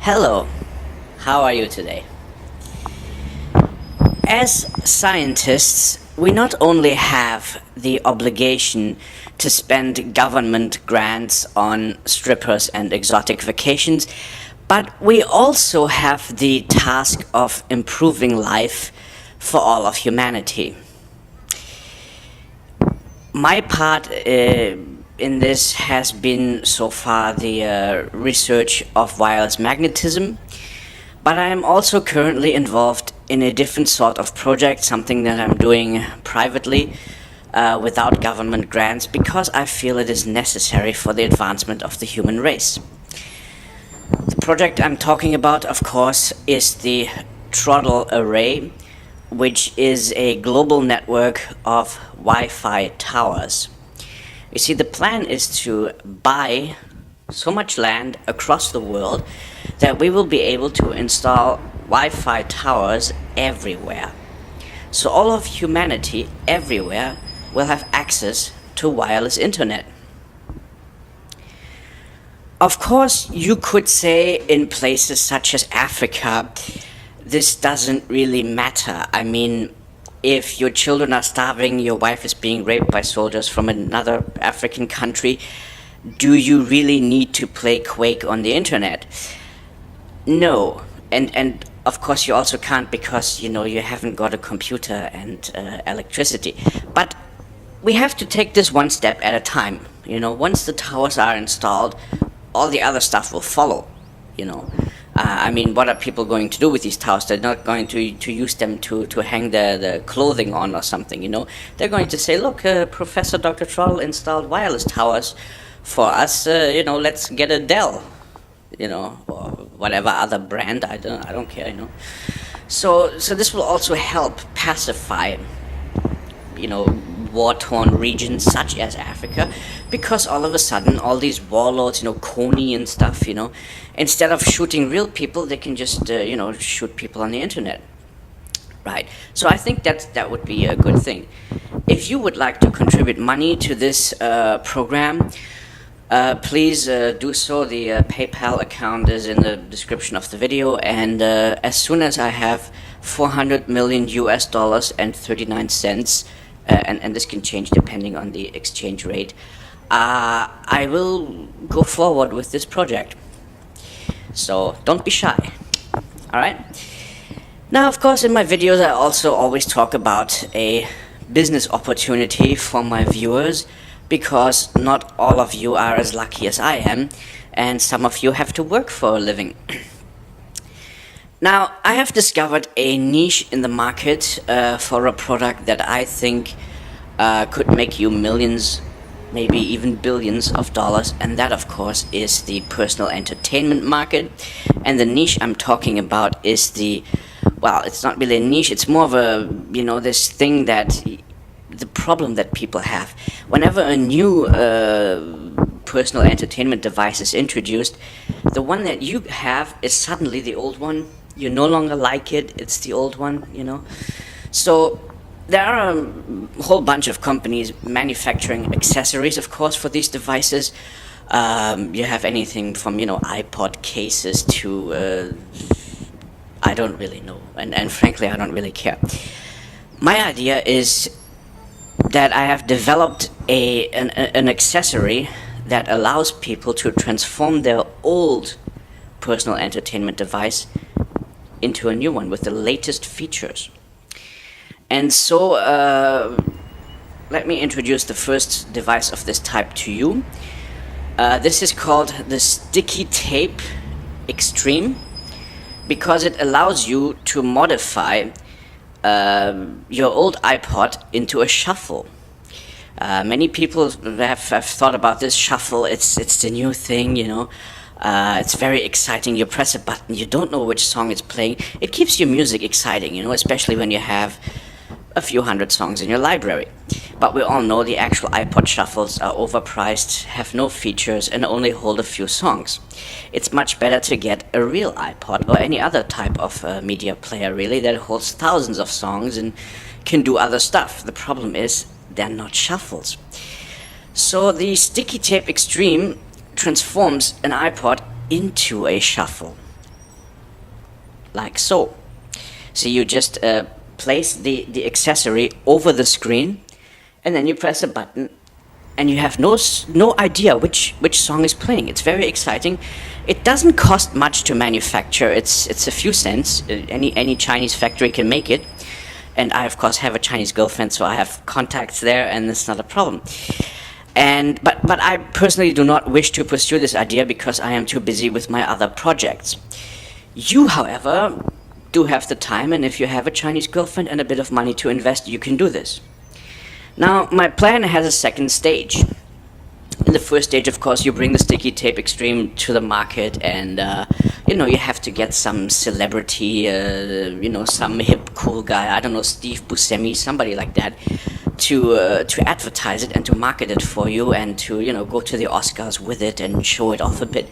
Hello, how are you today? As scientists, we not only have the obligation to spend government grants on strippers and exotic vacations, but we also have the task of improving life for all of humanity. My part in this has been so far the research of wireless magnetism, but I am also currently involved in a different sort of project, something that I'm doing privately without government grants, because I feel it is necessary for the advancement of the human race. The project I'm talking about, of course, is the Trottel array, which is a global network of Wi-Fi towers. You see, the plan is to buy so much land across the world that we will be able to install Wi-Fi towers everywhere. So all of humanity everywhere will have access to wireless internet. Of course, you could say in places such as Africa, this doesn't really matter. I mean, if your children are starving, your wife is being raped by soldiers from another African country, do you really need to play Quake on the internet? No. And of course you also can't, because you haven't got a computer and electricity. But we have to take this one step at a time. Once the towers are installed, all the other stuff will follow. I mean, what are people going to do with these towers? They're not going to use them to hang the clothing on or something, They're going to say, look, Professor Dr. Trottel installed wireless towers for us, let's get a Dell, or whatever other brand, I don't care, So this will also help pacify, war-torn regions such as Africa, because all of a sudden all these warlords, Coney and stuff, instead of shooting real people, they can just shoot people on the internet, right? So I think that would be a good thing. If you would like to contribute money to this program, please do so. The PayPal account is in the description of the video, and as soon as I have $400 million and 39 cents, and this can change depending on the exchange rate, I will go forward with this project. So don't be shy. Alright? Now, of course, in my videos I also always talk about a business opportunity for my viewers, because not all of you are as lucky as I am, and some of you have to work for a living. Now, I have discovered a niche in the market for a product that I think could make you millions, maybe even billions of dollars, and that, of course, is the personal entertainment market. And the niche I'm talking about is well, it's not really a niche, it's more of a, this thing that, the problem that people have. Whenever a new personal entertainment device is introduced, the one that you have is suddenly the old one. You no longer like it, it's the old one, So there are a whole bunch of companies manufacturing accessories, of course, for these devices. You have anything from, iPod cases to, I don't really know, and frankly, I don't really care. My idea is that I have developed an accessory that allows people to transform their old personal entertainment device into a new one with the latest features. And so let me introduce the first device of this type to you. This is called the Sticky Tape Extreme, because it allows you to modify your old iPod into a shuffle. Many people have thought about this shuffle. It's the new thing, It's very exciting. You press a button, you don't know which song it's playing. It keeps your music exciting, especially when you have a few hundred songs in your library. But we all know the actual iPod shuffles are overpriced, have no features, and only hold a few songs. It's much better to get a real iPod or any other type of media player, really, that holds thousands of songs and can do other stuff. The problem is they're not shuffles. So the Sticky Tape Extreme transforms an iPod into a shuffle. like so. So you just place the accessory over the screen, and then you press a button, and you have no idea which song is playing. It's very exciting. It doesn't cost much to manufacture. It's a few cents. Any Chinese factory can make it. And I, of course, have a Chinese girlfriend, so I have contacts there, and it's not a problem. But I personally do not wish to pursue this idea because I am too busy with my other projects. You, however, do have the time, and if you have a Chinese girlfriend and a bit of money to invest, you can do this. Now, my plan has a second stage. In the first stage, of course, you bring the Sticky Tape Extreme to the market, and you have to get some celebrity, some hip cool guy, I don't know, Steve Buscemi, somebody like that, to advertise it and to market it for you, and to go to the Oscars with it and show it off a bit.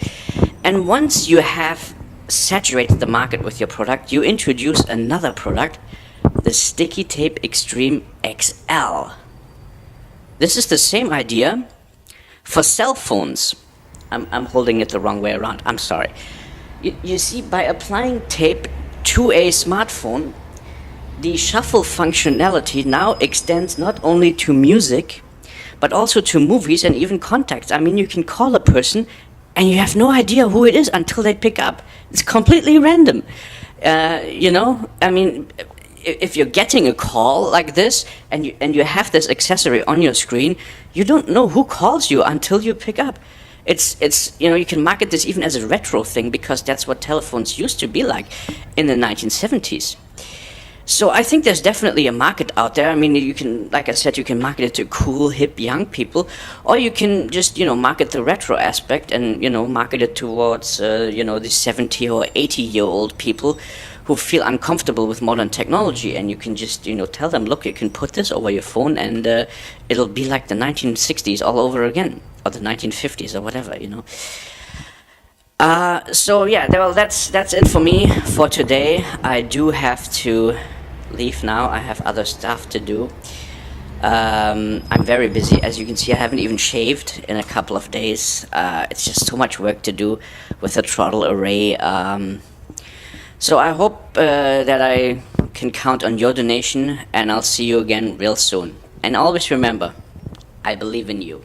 And once you have saturated the market with your product, you introduce another product, the Sticky Tape Extreme XL. This is the same idea for cell phones. I'm holding it the wrong way around. I'm sorry. You see, by applying tape to a smartphone, the shuffle functionality now extends not only to music, but also to movies and even contacts. I mean, you can call a person and you have no idea who it is until they pick up. It's completely random. I mean, if you're getting a call like this and you have this accessory on your screen, you don't know who calls you until you pick up. It's you can market this even as a retro thing because that's what telephones used to be like in the 1970s. So I think there's definitely a market out there. I mean, you can, like I said, you can market it to cool, hip, young people, or you can just, market the retro aspect and, market it towards, the 70 or 80-year-old people who feel uncomfortable with modern technology. And you can just, tell them, look, you can put this over your phone and it'll be like the 1960s all over again, or the 1950s or whatever, So yeah, well, that's it for me for today. I do have to leave now. I have other stuff to do. I'm very busy. As you can see, I haven't even shaved in a couple of days. It's just so much work to do with the Trottel array. So I hope that I can count on your donation, and I'll see you again real soon. And always remember, I believe in you.